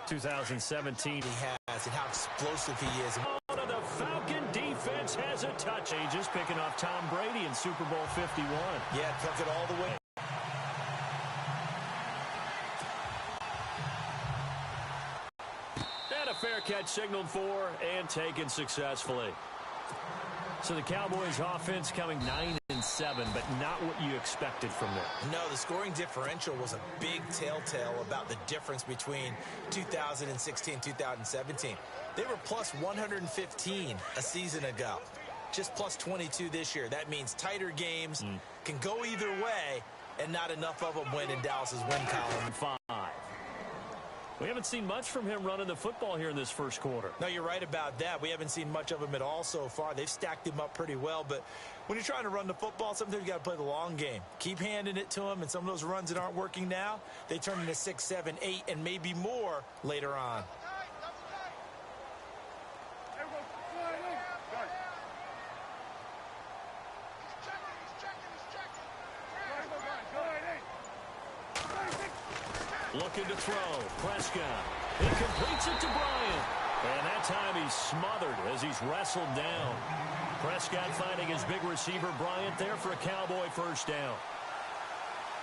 2017. He has, and how explosive he is. The Falcon defense has a touch. Just picking off Tom Brady in Super Bowl 51. Yeah, took it all the way. And a fair catch signaled for and taken successfully. So the Cowboys offense coming 9-7, but not what you expected from them. No, the scoring differential was a big telltale about the difference between 2016 2017. They were plus 115 a season ago. Just plus 22 this year. That means tighter games can go either way, and not enough of them win in Dallas's win column. 5. We haven't seen much from him running the football here in this first quarter. No, you're right about that. We haven't seen much of him at all so far. They've stacked him up pretty well, but when you're trying to run the football, sometimes you got to play the long game. Keep handing it to him, and some of those runs that aren't working now, they turn into 6, 7, 8, and maybe more later on. Looking to throw. Prescott. He completes it to Bryant. And that time he's smothered as he's wrestled down. Prescott finding his big receiver Bryant there for a Cowboy first down.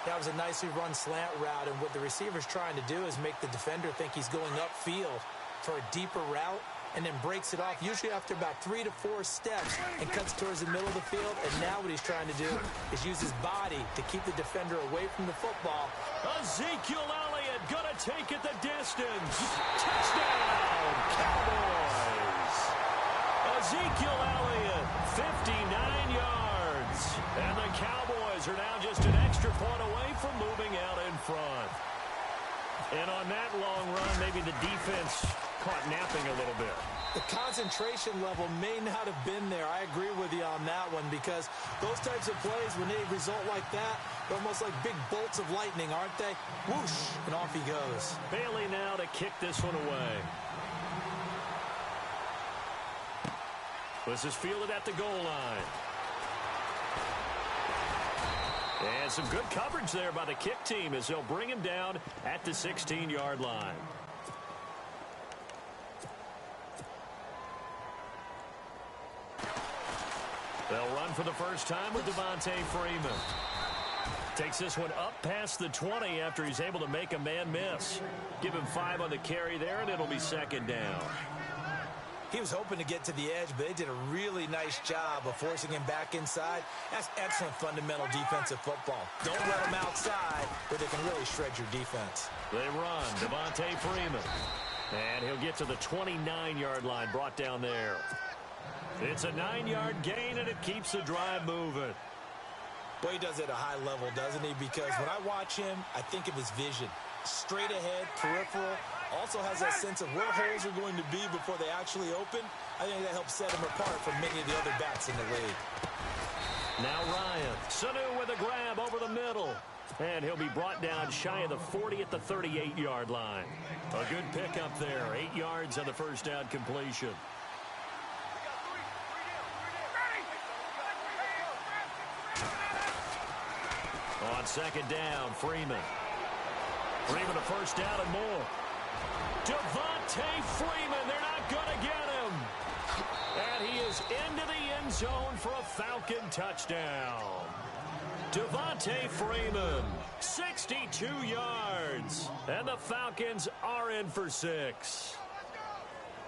That was a nicely run slant route, and what the receiver's trying to do is make the defender think he's going upfield for a deeper route, and then breaks it off, usually after about 3 to 4 steps, and cuts towards the middle of the field. And now what he's trying to do is use his body to keep the defender away from the football. Ezekiel Elliott gonna take it the distance. Touchdown, Cowboys! Ezekiel Elliott, 59 yards. And the Cowboys are now just an extra point away from moving out in front. And on that long run, maybe the defense caught napping a little bit. The concentration level may not have been there. I agree with you on that one, because those types of plays, when they result like that, they're almost like big bolts of lightning, aren't they? Whoosh, and off he goes. Bailey now to kick this one away. This is fielded at the goal line. And some good coverage there by the kick team as they'll bring him down at the 16-yard line. They'll run for the first time with Devontae Freeman. Takes this one up past the 20 after he's able to make a man miss. Give him 5 on the carry there, and it'll be second down. He was hoping to get to the edge, but they did a really nice job of forcing him back inside. That's excellent fundamental defensive football. Don't let them outside where they can really shred your defense. They run. Devontae Freeman. And he'll get to the 29-yard line, brought down there. It's a 9-yard gain, and it keeps the drive moving. Boy, he does it at a high level, doesn't he? Because when I watch him, I think of his vision. Straight ahead, peripheral. Also has that sense of where holes are going to be before they actually open. I think that helps set him apart from many of the other backs in the league. Now Ryan. Sanu with a grab over the middle. And he'll be brought down shy of the 40 at the 38-yard line. A good pickup there. 8 yards on the first down completion. On second down, Freeman. Freeman a first down and more. Devontae Freeman, they're not going to get him. And he is into the end zone for a Falcon touchdown. Devontae Freeman, 62 yards. And the Falcons are in for 6.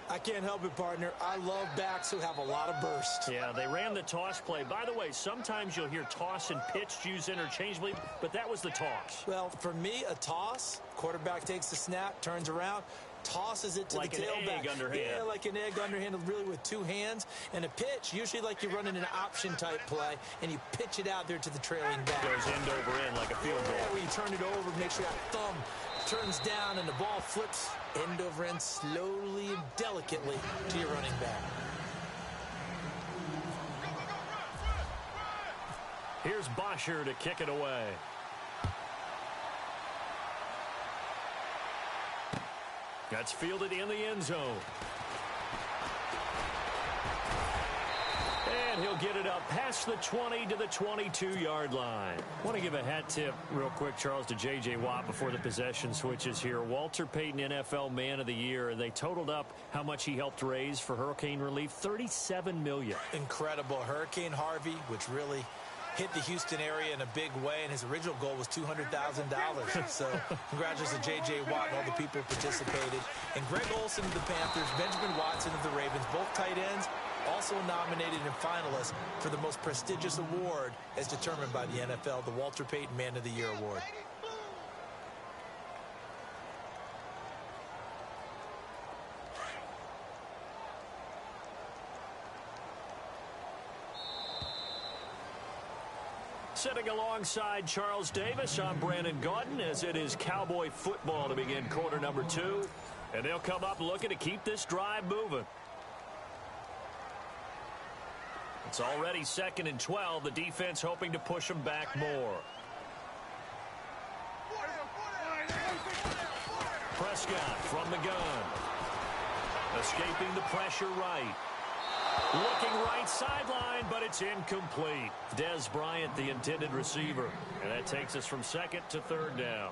I can't help it, partner. I love backs who have a lot of burst. Yeah, they ran the toss play. By the way, sometimes you'll hear toss and pitch used interchangeably, but that was the toss. Well, for me, a toss, quarterback takes the snap, turns around, tosses it to like the tailback. Like an egg underhand. Yeah, like an egg underhand, really with 2 hands. And a pitch, usually like you're running an option-type play, and you pitch it out there to the trailing back. Goes end over end like a field goal. Yeah, where you turn it over, make sure that thumb turns down, and the ball flips end over end slowly and delicately to your running back. Here's Bosher to kick it away. That's fielded in the end zone. And he'll get it up past the 20 to the 22-yard line. I want to give a hat tip real quick, Charles, to J.J. Watt before the possession switches here. Walter Payton, NFL Man of the Year, and they totaled up how much he helped raise for hurricane relief, $37 million. Incredible. Hurricane Harvey, which really hit the Houston area in a big way, and his original goal was $200,000. So congratulations to J.J. Watt and all the people who participated. And Greg Olsen of the Panthers, Benjamin Watson of the Ravens, both tight ends, also nominated and finalists for the most prestigious award as determined by the NFL, the Walter Payton Man of the Year Award. Sitting alongside Charles Davis, I'm Brandon Gaudin, as it is Cowboy football to begin quarter number 2. And they'll come up looking to keep this drive moving. It's already 2nd and 12. The defense hoping to push them back more. Prescott from the gun. Escaping the pressure right. Looking right sideline, but it's incomplete. Dez Bryant, the intended receiver. And that takes us from 2nd to 3rd down.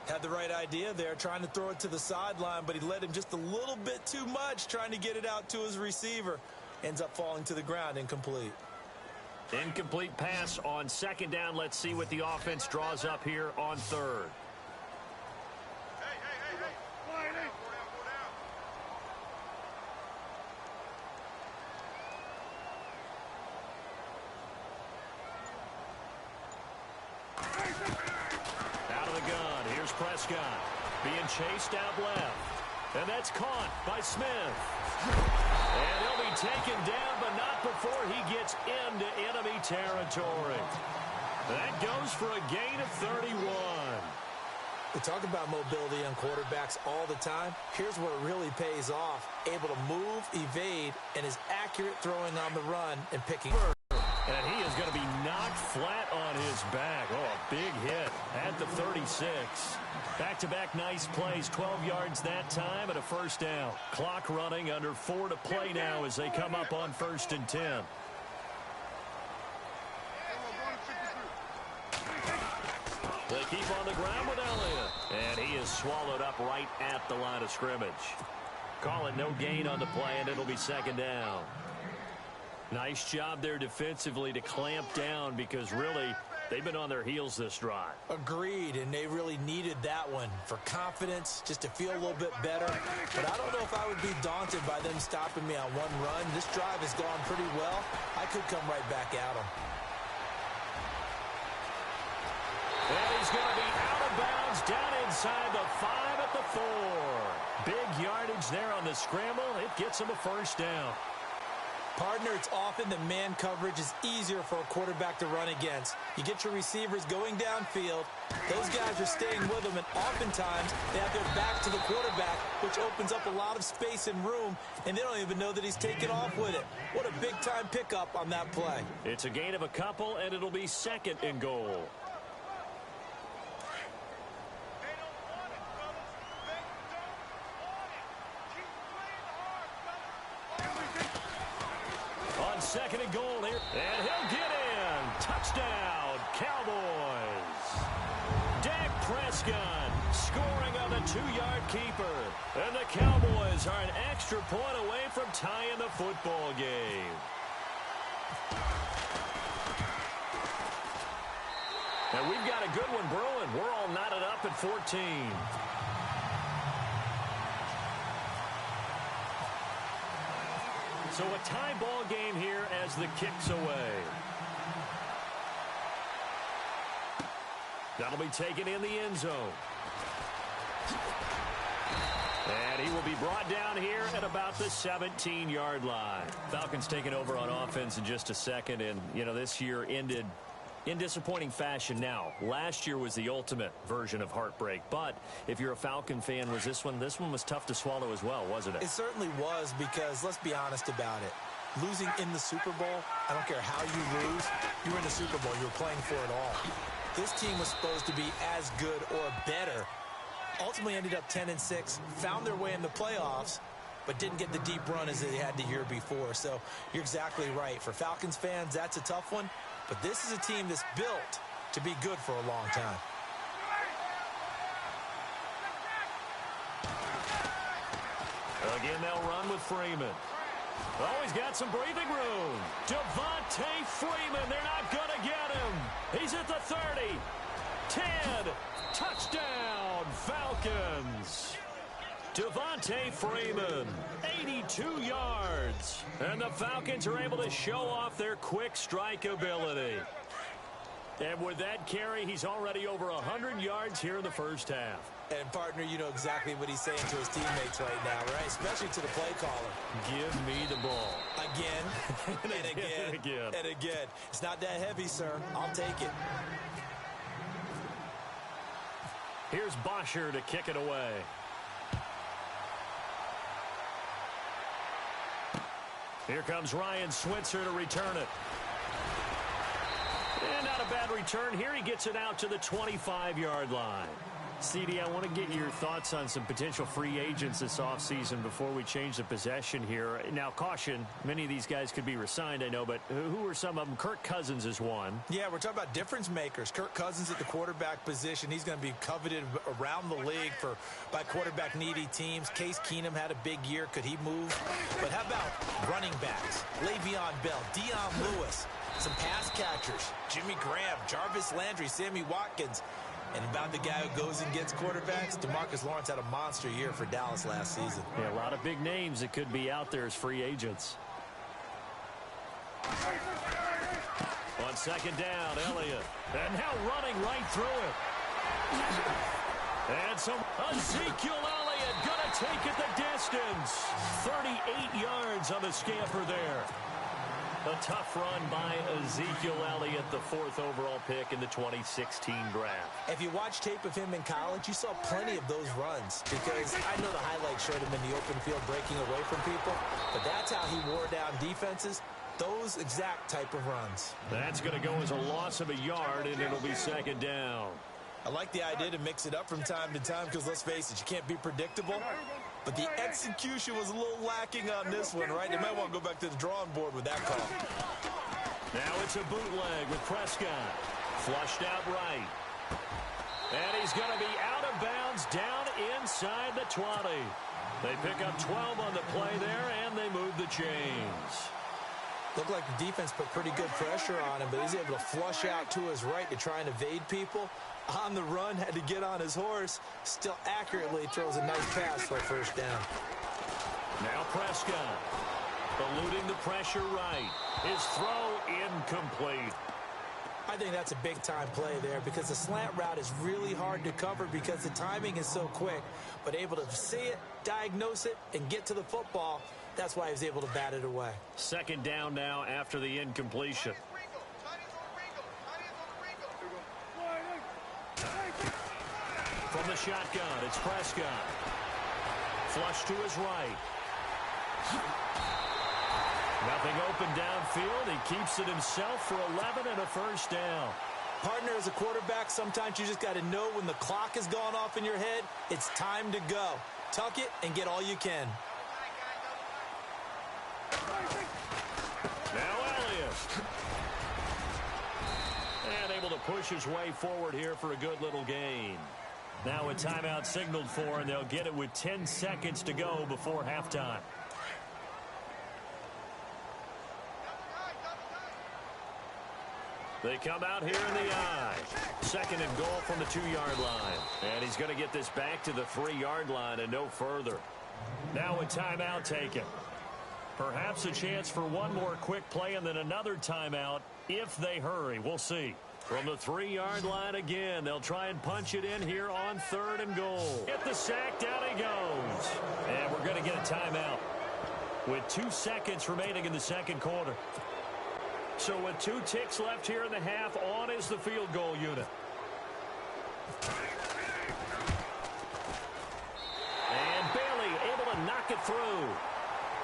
Had the right idea there, trying to throw it to the sideline, but he led him just a little bit too much, trying to get it out to his receiver. Ends up falling to the ground, incomplete. Incomplete pass on 2nd down. Let's see what the offense draws up here on 3rd. Out of the gun, here's Prescott. Being chased out left. And that's caught by Smith. And he'll be taken down, but not before he gets into enemy territory. That goes for a gain of 31. We talk about mobility on quarterbacks all the time. Here's where it really pays off. Able to move, evade, and is accurate throwing on the run and picking. And he is going to be knocked flat on his back. Oh, a big hit at the 36. Back-to-back nice plays, 12 yards that time and a 1st down. Clock running, under 4 to play now as they come up on 1st and 10. They keep on the ground with Elliott. And he is swallowed up right at the line of scrimmage. Call it no gain on the play, and it'll be 2nd down. Nice job there defensively to clamp down, because really they've been on their heels this drive. Agreed, and they really needed that one for confidence, just to feel a little bit better. But I don't know if I would be daunted by them stopping me on one run. This drive has gone pretty well. I could come right back at them. And he's going to be out of bounds down inside the 5 at the 4. Big yardage there on the scramble. It gets him a 1st down. Partner, it's often that man coverage is easier for a quarterback to run against. You get your receivers going downfield. Those guys are staying with them, and oftentimes they have their back to the quarterback, which opens up a lot of space and room, and they don't even know that he's taken off with it. What a big-time pickup on that play. It's a gain of a couple, and it'll be 2nd and goal. On 2nd and goal here, and he'll get in. Touchdown, Cowboys. Dak Prescott scoring on the 2-yard keeper. And the Cowboys are an extra point away from tying the football game. And we've got a good one brewing. We're all knotted up at 14. So a tie ball game here as the kick's away. That'll be taken in the end zone. And he will be brought down here at about the 17-yard line. Falcons taking over on offense in just a second. And, you know, this year ended in disappointing fashion. Now, last year was the ultimate version of heartbreak, but if you're a Falcon fan, was this one was tough to swallow as well, wasn't it? It certainly was, because let's be honest about it. Losing in the Super Bowl, I don't care how you lose, you were in the Super Bowl, you were playing for it all. This team was supposed to be as good or better. Ultimately ended up 10-6, found their way in the playoffs, but didn't get the deep run as they had the year before. So you're exactly right. For Falcons fans, that's a tough one. But this is a team that's built to be good for a long time. Again, they'll run with Freeman. Oh, he's got some breathing room. Devontae Freeman, they're not going to get him. He's at the 30. 10. Touchdown, Falcons. Devontae Freeman, 82 yards. And the Falcons are able to show off their quick strike ability. And with that carry, he's already over 100 yards here in the first half. And, partner, you know exactly what he's saying to his teammates right now, right? Especially to the play caller. Give me the ball. Again, and again, and again. and again. It's not that heavy, sir. I'll take it. Here's Bosher to kick it away. Here comes Ryan Switzer to return it. And not a bad return here. He gets it out to the 25-yard line. CD, I want to get your thoughts on some potential free agents this offseason before we change the possession here. Now, caution, many of these guys could be re-signed, I know, but who are some of them? Kirk Cousins is one. Yeah, we're talking about difference makers. Kirk Cousins at the quarterback position. He's going to be coveted around the league by quarterback-needy teams. Case Keenum had a big year. Could he move? But how about running backs? Le'Veon Bell, Dion Lewis, some pass catchers, Jimmy Graham, Jarvis Landry, Sammy Watkins. And about the guy who goes and gets quarterbacks, DeMarcus Lawrence had a monster year for Dallas last season. Yeah, a lot of big names that could be out there as free agents. On second down, Elliott. And now running right through it. And some Ezekiel Elliott going to take it the distance. 38 yards on the scamper there. A tough run by Ezekiel Elliott, the 4th overall pick in the 2016 draft. If you watch tape of him in college, you saw plenty of those runs because I know the highlights showed him in the open field breaking away from people, but that's how he wore down defenses, those exact type of runs. That's going to go as a loss of a yard, and it'll be second down. I like the idea to mix it up from time to time because, let's face it, you can't be predictable. But the execution was a little lacking on this one, right? They might want to go back to the drawing board with that call. Now it's a bootleg with Prescott. Flushed out right. And he's going to be out of bounds down inside the 20. They pick up 12 on the play there, and they move the chains. Looked like the defense put pretty good pressure on him, but he's able to flush out to his right to try and evade people. On the run, had to get on his horse. Still accurately throws a nice pass for a first down. Now Prescott, eluding the pressure right. His throw incomplete. I think that's a big-time play there because the slant route is really hard to cover because the timing is so quick. But able to see it, diagnose it, and get to the football, that's why he was able to bat it away. Second down now after the incompletion. From the shotgun, it's Prescott. Flush to his right. Nothing open downfield. He keeps it himself for 11 and a first down. Partner, as a quarterback, sometimes you just got to know when the clock has gone off in your head, it's time to go. Tuck it and get all you can. Now Elliott. And able to push his way forward here for a good little gain. Now a timeout signaled for, and they'll get it with 10 seconds to go before halftime. They come out here in the I. Second and goal from the 2-yard line. And he's going to get this back to the 3-yard line and no further. Now a timeout taken. Perhaps a chance for one more quick play and then another timeout if they hurry. We'll see. From the 3-yard line again, they'll try and punch it in here on 3rd and goal. Get the sack, down he goes. And we're going to get a timeout with 2 seconds remaining in the second quarter. So with 2 ticks left here in the half, on is the field goal unit. And Bailey able to knock it through.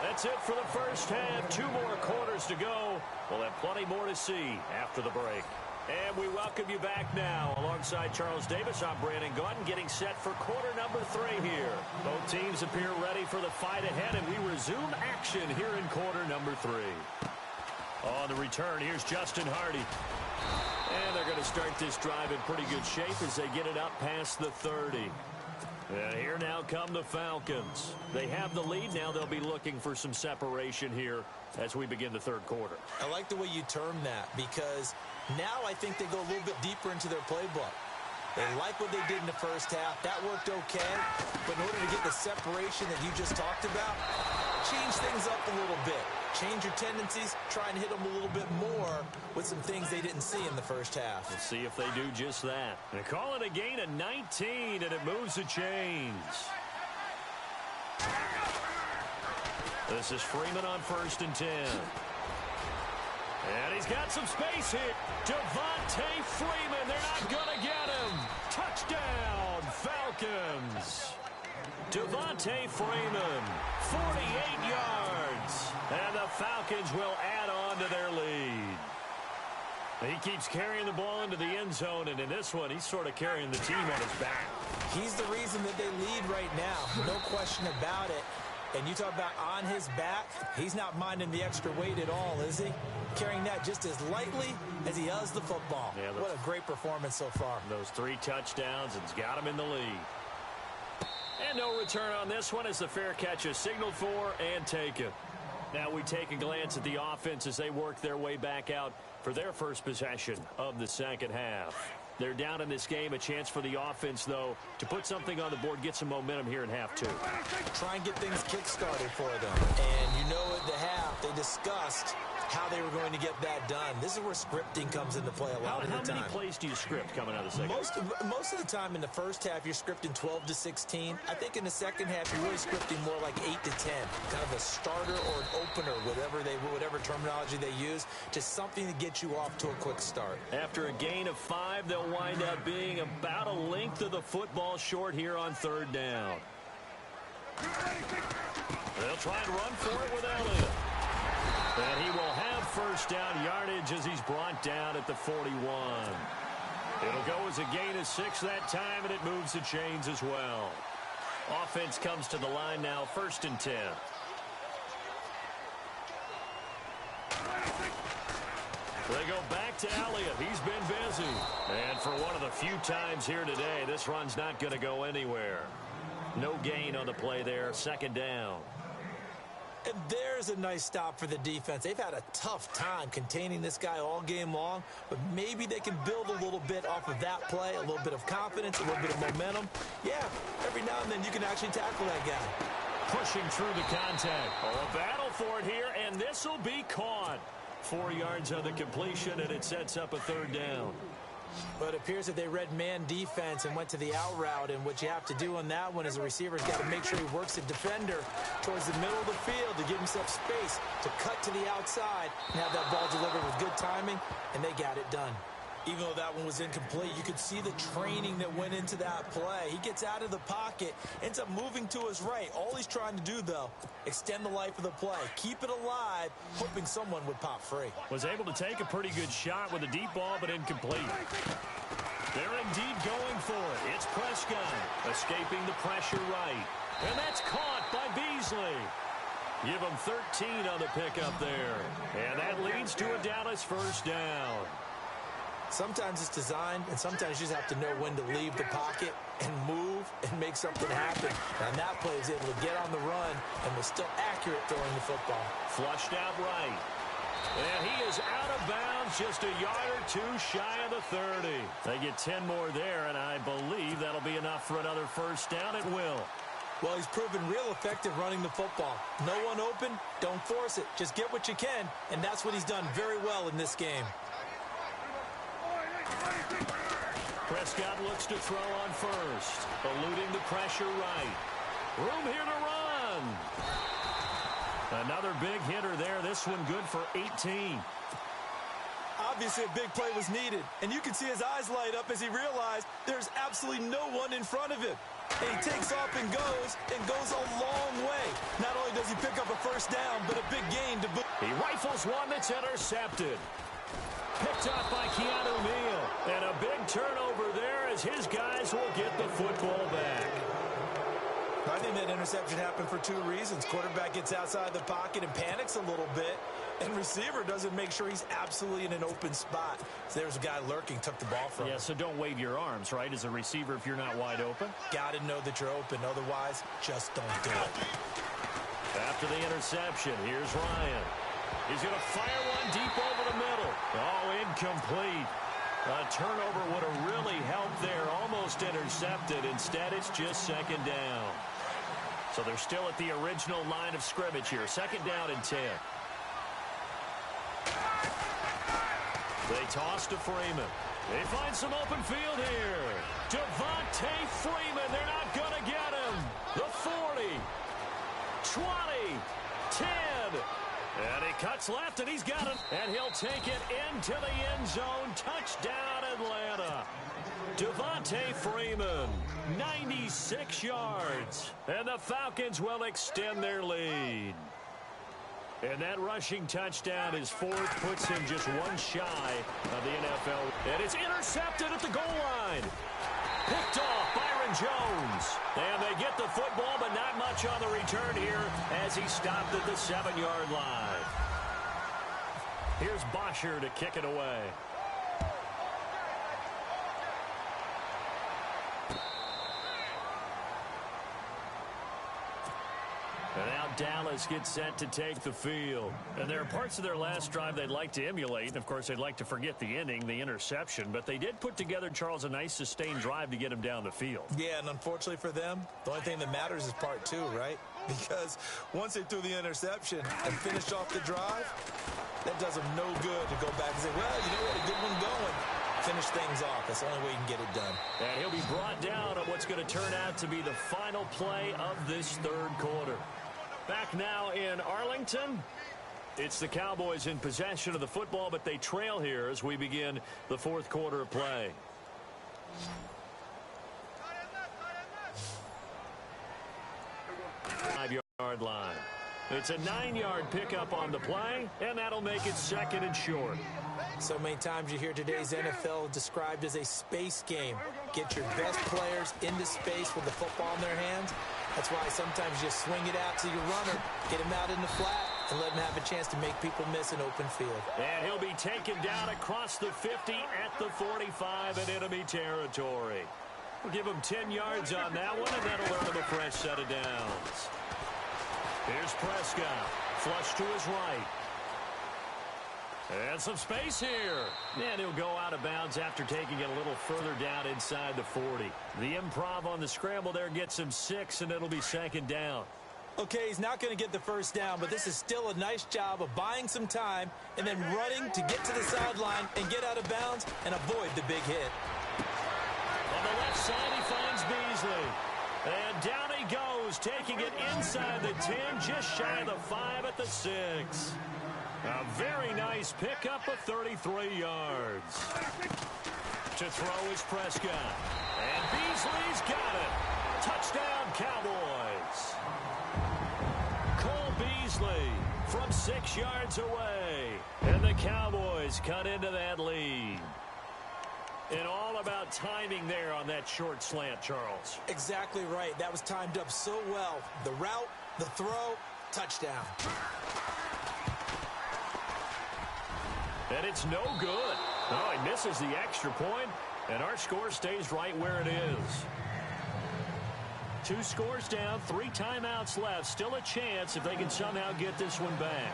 That's it for the first half. 2 more quarters to go. We'll have plenty more to see after the break. And we welcome you back now. Alongside Charles Davis, I'm Brandon Gaudin, getting set for quarter number 3 here. Both teams appear ready for the fight ahead, and we resume action here in quarter number 3. On the return, here's Justin Hardy. And they're going to start this drive in pretty good shape as they get it up past the 30. And here now come the Falcons. They have the lead. Now they'll be looking for some separation here as we begin the third quarter. I like the way you term that, because now I think they go a little bit deeper into their playbook. They like what they did in the first half. That worked okay. But in order to get the separation that you just talked about, change things up a little bit. Change your tendencies. Try and hit them a little bit more with some things they didn't see in the first half. We'll see if they do just that. And call it a gain of 19, and it moves the chains. This is Freeman on 1st and 10. And he's got some space here. Devontae Freeman, they're not going to get him. Touchdown, Falcons. Devontae Freeman, 48 yards. And the Falcons will add on to their lead. He keeps carrying the ball into the end zone, and in this one, he's sort of carrying the team on his back. He's the reason that they lead right now. No question about it. And you talk about on his back, he's not minding the extra weight at all, is he? Carrying that just as lightly as he does the football. Yeah, what a great performance so far. Those 3 touchdowns, and he's got him in the lead. And no return on this one as the fair catch is signaled for and taken. Now we take a glance at the offense as they work their way back out for their first possession of the second half. They're down in this game. A chance for the offense, though, to put something on the board, get some momentum here in half 2. Try and get things kick-started for them. And you know at the half, they discussed how they were going to get that done. This is where scripting comes into play a lot of the time. How many plays do you script coming out of the second half? Most of the time in the first half, you're scripting 12 to 16. I think in the second half, you're really scripting more like 8 to 10. Kind of a starter or an opener, whatever terminology they use, just something to get you off to a quick start. After a gain of 5, they'll wind up being about a length of the football short here on 3rd down. They'll try and run for it with Elliott. And he will have first down yardage as he's brought down at the 41. It'll go as a gain of 6 that time, and it moves the chains as well. Offense comes to the line now, 1st and 10. They go back to Elliott. He's been busy. And for one of the few times here today, this run's not going to go anywhere. No gain on the play there, 2nd down. And there's a nice stop for the defense. They've had a tough time containing this guy all game long, but maybe they can build a little bit off of that play, a little bit of confidence, a little bit of momentum. Yeah, every now and then you can actually tackle that guy. Pushing through the contact. Oh, a battle for it here, and this will be caught. 4 yards on the completion, and it sets up a 3rd down. But it appears that they read man defense and went to the out route, and what you have to do on that one is the receiver's got to make sure he works the defender towards the middle of the field to give himself space to cut to the outside and have that ball delivered with good timing, and they got it done. Even though that one was incomplete, you could see the training that went into that play. He gets out of the pocket, ends up moving to his right. All he's trying to do, though, extend the life of the play. Keep it alive, hoping someone would pop free. Was able to take a pretty good shot with a deep ball, but incomplete. They're indeed going for it. It's Prescott escaping the pressure right. And that's caught by Beasley. Give him 13 on the pickup there. And that leads to a Dallas 1st down. Sometimes it's designed, and sometimes you just have to know when to leave the pocket and move and make something happen. And that play is able to get on the run and was still accurate throwing the football. Flushed out right. And he is out of bounds, just a yard or 2 shy of the 30. They get 10 more there, and I believe that'll be enough for another 1st down. It will. Well, he's proven real effective running the football. No one open, don't force it. Just get what you can, and that's what he's done very well in this game. Prescott looks to throw on 1st, eluding the pressure right. Room here to run. Another big hitter there. This one good for 18. Obviously, a big play was needed, and you can see his eyes light up as he realized there's absolutely no one in front of him. And he takes off and goes a long way. Not only does he pick up a 1st down, but a big gain to boot. He rifles one that's intercepted. Picked up by Keanu Neal. And a big turnover there as his guys will get the football back. I think that interception happened for two reasons. Quarterback gets outside the pocket and panics a little bit, and receiver doesn't make sure he's absolutely in an open spot. So there's a guy lurking, took the ball from him. Yeah, so don't wave your arms, right, as a receiver if you're not wide open. Got to know that you're open. Otherwise, just don't do it. After the interception, here's Ryan. He's going to fire one deep over the middle. Oh, incomplete. A turnover would have really helped there. Almost intercepted. Instead, it's just second down. So they're still at the original line of scrimmage here. Second down and 10. They toss to Freeman. They find some open field here. Devontae Freeman. They're not going to get him. The 40. 20. 10. And he cuts left, and he's got it. And he'll take it into the end zone. Touchdown, Atlanta. Devontae Freeman, 96 yards. And the Falcons will extend their lead. And that rushing touchdown, his fourth, puts him just one shy of the NFL. And it's intercepted at the goal line. Picked off Byron Jones. And they get the football, but not much on the return here as he stopped at the 7-yard line. Here's Bosher to kick it away. And now Dallas gets set to take the field. And there are parts of their last drive they'd like to emulate. And, of course, they'd like to forget the ending, the interception. But they did put together, Charles, a nice sustained drive to get him down the field. Yeah, and unfortunately for them, the only thing that matters is part two, right? Because once they threw the interception and finished off the drive, that does them no good to go back and say, well, you know what, a good one going. Finish things off. That's the only way you can get it done. And he'll be brought down on what's going to turn out to be the final play of this third quarter. Back now in Arlington. It's the Cowboys in possession of the football, but they trail here as we begin the fourth quarter of play. Five-yard line. It's a 9-yard pickup on the play, and that'll make it second and short. So many times you hear today's NFL described as a space game. Get your best players into space with the football in their hands. That's why sometimes you swing it out to your runner, get him out in the flat, and let him have a chance to make people miss an open field. And he'll be taken down across the 50 at the 45 in enemy territory. We'll give him 10 yards on that one, and that'll earn him a fresh set of downs. Here's Prescott, flush to his right. And some space here. And he'll go out of bounds after taking it a little further down inside the 40. The improv on the scramble there gets him 6, and it'll be second down. Okay, he's not going to get the first down, but this is still a nice job of buying some time and then running to get to the sideline and get out of bounds and avoid the big hit. On the left side, he finds Beasley. And down he goes, taking it inside the 10, just shy of the 5 at the 6. A very nice pickup of 33 yards. To throw is Prescott. And Beasley's got it. Touchdown, Cowboys. Cole Beasley from 6 yards away. And the Cowboys cut into that lead. And all about timing there on that short slant, Charles. Exactly right. That was timed up so well. The route, the throw, touchdown. And it's no good. Oh, he misses the extra point, and our score stays right where it is. 2 scores down, 3 timeouts left. Still a chance if they can somehow get this one back.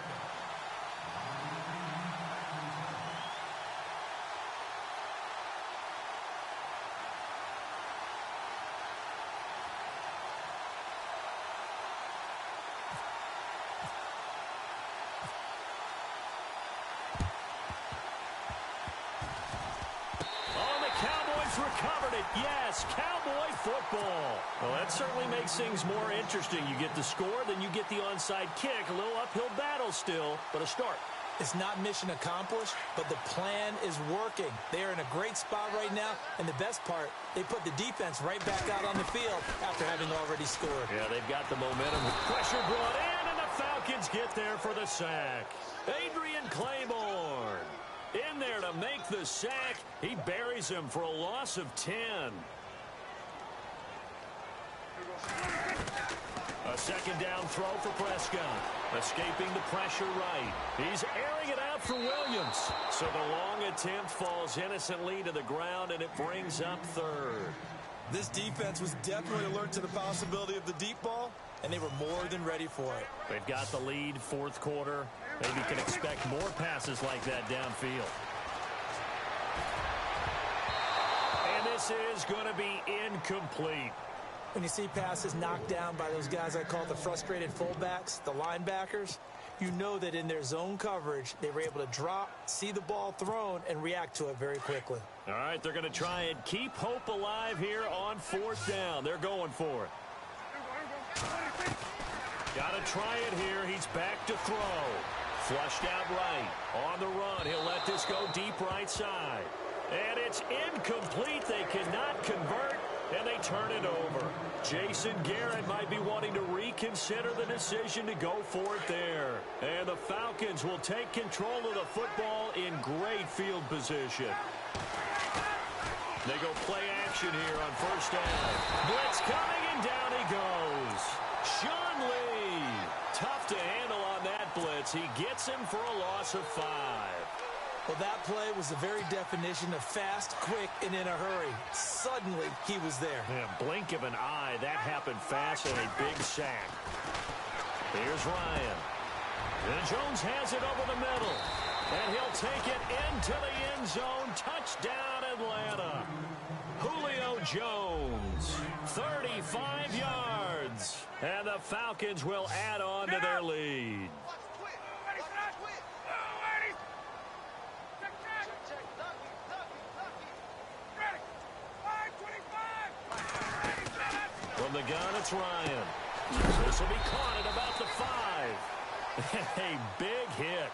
Recovered it. Yes, Cowboy football. Well, that certainly makes things more interesting. You get the score, then you get the onside kick. A little uphill battle still, but a start. It's not mission accomplished, but the plan is working. They are in a great spot right now, and the best part, they put the defense right back out on the field after having already scored. Yeah, they've got the momentum. Pressure brought in, and the Falcons get there for the sack. Adrian Claiborne. In there to make the sack. He buries him for a loss of 10. A second down throw for Prescott. Escaping the pressure right. He's airing it out for Williams. So the long attempt falls innocently to the ground, and it brings up third. This defense was definitely alert to the possibility of the deep ball, and they were more than ready for it. They've got the lead, fourth quarter. Maybe can expect more passes like that downfield. And this is going to be incomplete. When you see passes knocked down by those guys I call the frustrated fullbacks, the linebackers, you know that in their zone coverage, they were able to drop, see the ball thrown, and react to it very quickly. All right, they're going to try and keep hope alive here on fourth down. They're going for it. Got to try it here. He's back to throw. Flushed out right. On the run, he'll let this go deep right side. And it's incomplete. They cannot convert, and they turn it over. Jason Garrett might be wanting to reconsider the decision to go for it there. And the Falcons will take control of the football in great field position. They go play action here on first down. Blitz coming, and down he goes. Sean Lee. Tough to handle on that blitz. He gets him for a loss of 5. Well, that play was the very definition of fast, quick, and in a hurry. Suddenly, he was there. Yeah, blink of an eye. That happened fast and a big sack. Here's Ryan. And Jones has it over the middle. And he'll take it into the end zone. Touchdown, Atlanta. Julio Jones, 35 yards. And the Falcons will add on to their lead. From the gun, it's Ryan. This will be caught at about the 5. A big hit.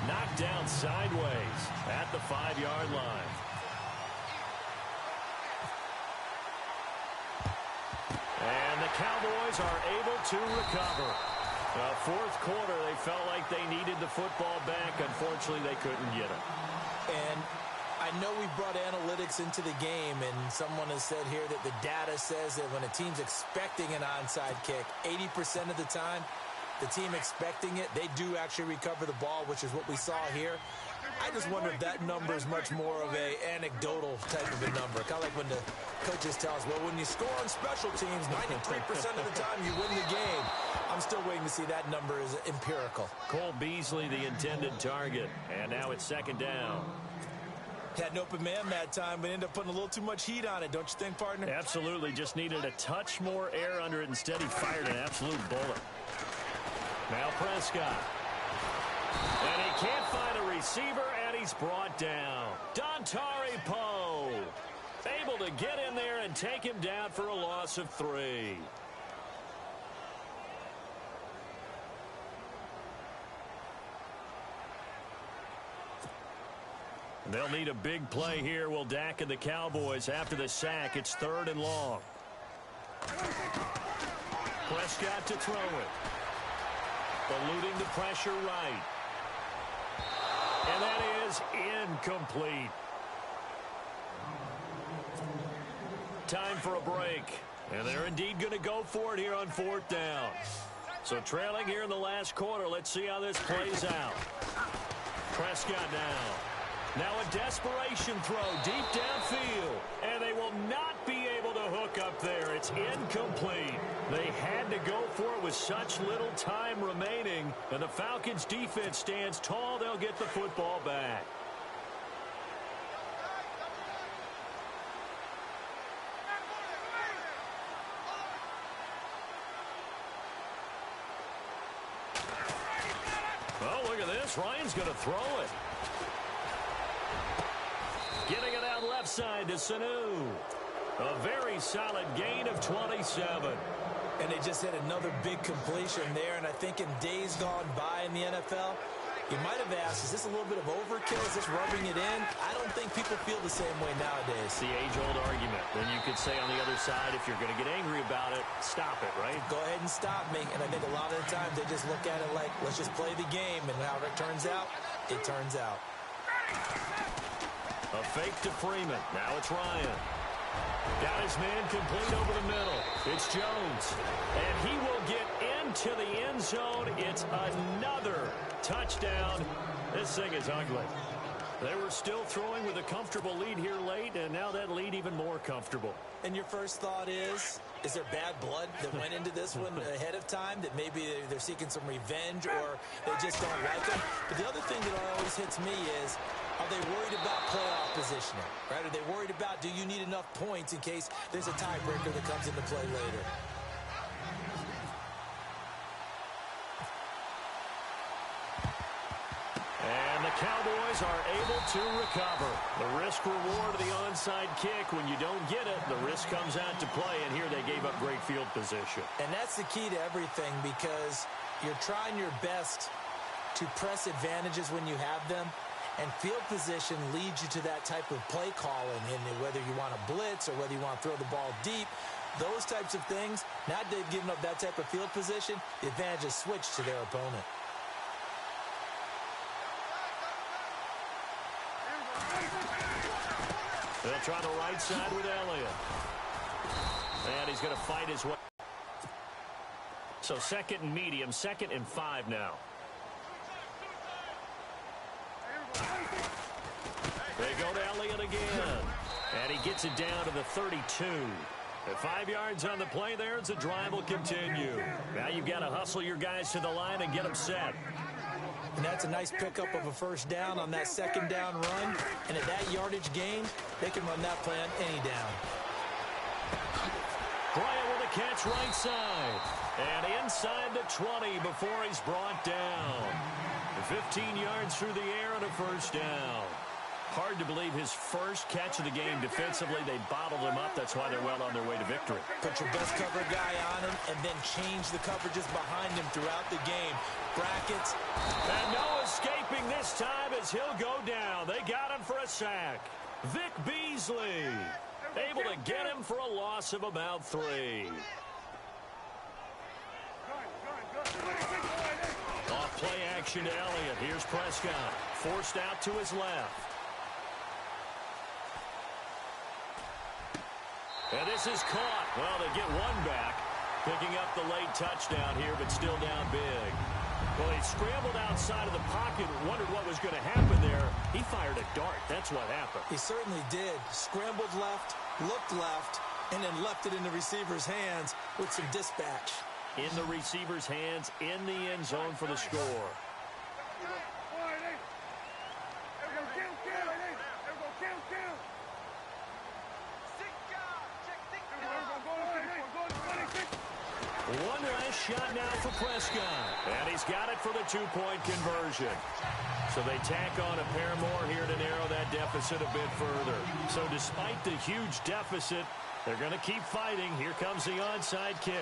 Knocked down sideways at the 5-yard line. And the Cowboys are able to recover. Fourth quarter, they felt like they needed the football back. Unfortunately, they couldn't get it. And I know we brought analytics into the game, and someone has said here that the data says that when a team's expecting an onside kick, 80% of the time, the team expecting it, they do actually recover the ball, which is what we saw here. I just wonder if that number is much more of a anecdotal type of a number. Kind of like when the coaches tell us, well, when you score on special teams, 93% of the time you win the game. I'm still waiting to see that number is empirical. Cole Beasley, the intended target. And now it's second down. Had an open man that time, but ended up putting a little too much heat on it, don't you think, partner? Absolutely. Just needed a touch more air under it. Instead, he fired an absolute bullet. Now Prescott. And he can't find a receiver, and he's brought down. Dontari Poe able to get in there and take him down for a loss of 3. They'll need a big play here. Will Dak and the Cowboys after the sack. It's 3rd and long. Prescott to throw it. Eluding the pressure right. And that is incomplete. Time for a break. And they're indeed going to go for it here on 4th down. So trailing here in the last quarter. Let's see how this plays out. Prescott now. Now a desperation throw deep downfield. And they will not be able to hook up there. It's incomplete. They had to go for it with such little time remaining. And the Falcons defense stands tall. They'll get the football back. Oh, look at this. Ryan's going to throw it. Getting it out left side to Sanu. A very solid gain of 27. And they just had another big completion there. And I think in days gone by in the NFL, you might have asked, is this a little bit of overkill? Is this rubbing it in? I don't think people feel the same way nowadays. It's the age-old argument. Then you could say on the other side, if you're going to get angry about it, stop it, right? Go ahead and stop me. And I think a lot of the times they just look at it like, let's just play the game. And however it turns out, it turns out. A fake to Freeman. Now it's Ryan. Got his man complete over the middle. It's Jones. And he will get into the end zone. It's another touchdown. This thing is ugly. They were still throwing with a comfortable lead here late, and now that lead even more comfortable. And your first thought is there bad blood that went into this one ahead of time, that maybe they're seeking some revenge or they just don't like them? But the other thing that always hits me is, are they worried about playoff positioning, right? Are they worried about, do you need enough points in case there's a tiebreaker that comes into play later? And the Cowboys are able to recover. The risk-reward of the onside kick. When you don't get it, the risk comes out to play, and here they gave up great field position. And that's the key to everything, because you're trying your best to press advantages when you have them, and field position leads you to that type of play calling, and whether you want to blitz or whether you want to throw the ball deep, those types of things, now that they've given up that type of field position, the advantage is switched to their opponent. They'll try the right side with Elliott. And he's going to fight his way. So 2nd and medium, 2nd and 5 now. They go to Elliott again. And he gets it down to the 32. At 5 yards on the play there, the drive will continue. Now you've got to hustle your guys to the line and get them set. And that's a nice pickup of a first down on that 2nd down run. And at that yardage gain, they can run that play on any down. Bryant with a catch right side. And inside the 20 before he's brought down. 15 yards through the air and a first down. Hard to believe his first catch of the game defensively. They bottled him up. That's why they're well on their way to victory. Put your best cover guy on him and then change the coverages behind him throughout the game. Brackets. And no escaping this time as he'll go down. They got him for a sack. Vic Beasley able to get him for a loss of about 3. Off play action to Elliott. Here's Prescott. Forced out to his left. And this is caught. Well, they get one back. Picking up the late touchdown here, but still down big. Well, he scrambled outside of the pocket and wondered what was going to happen there. He fired a dart. That's what happened. He certainly did. Scrambled left, looked left, and then left it in the receiver's hands with some dispatch. In the receiver's hands, in the end zone for the score. One last shot now for Prescott. And he's got it for the 2-point conversion. So they tack on a pair more here to narrow that deficit a bit further. So despite the huge deficit, they're going to keep fighting. Here comes the onside kick.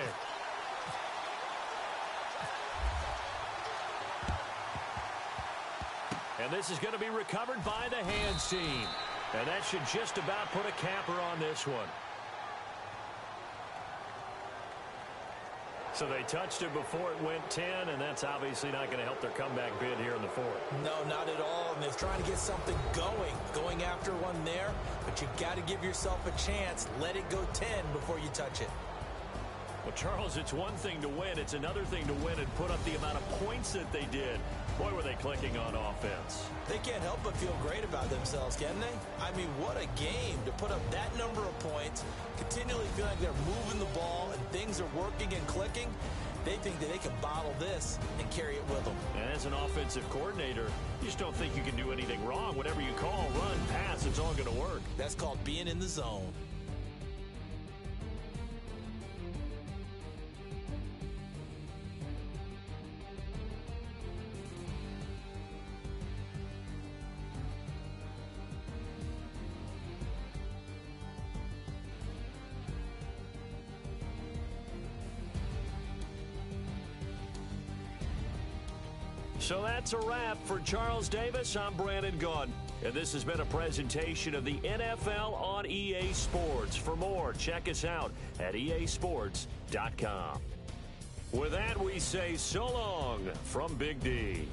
And this is going to be recovered by the hands team. And that should just about put a capper on this one. So they touched it before it went 10, and that's obviously not going to help their comeback bid here in the 4th. No, not at all. And they're trying to get something going after one there. But you've got to give yourself a chance. Let it go 10 before you touch it. Well, Charles, it's one thing to win. It's another thing to win and put up the amount of points that they did. Boy, were they clicking on offense. They can't help but feel great about themselves, can they? I mean, what a game to put up that number of points, continually feel like they're moving the ball and things are working and clicking. They think that they can bottle this and carry it with them. And as an offensive coordinator, you just don't think you can do anything wrong. Whatever you call, run, pass, it's all going to work. That's called being in the zone. So that's a wrap for Charles Davis. I'm Brandon Gaudin. And this has been a presentation of the NFL on EA Sports. For more, check us out at easports.com. With that, we say so long from Big D.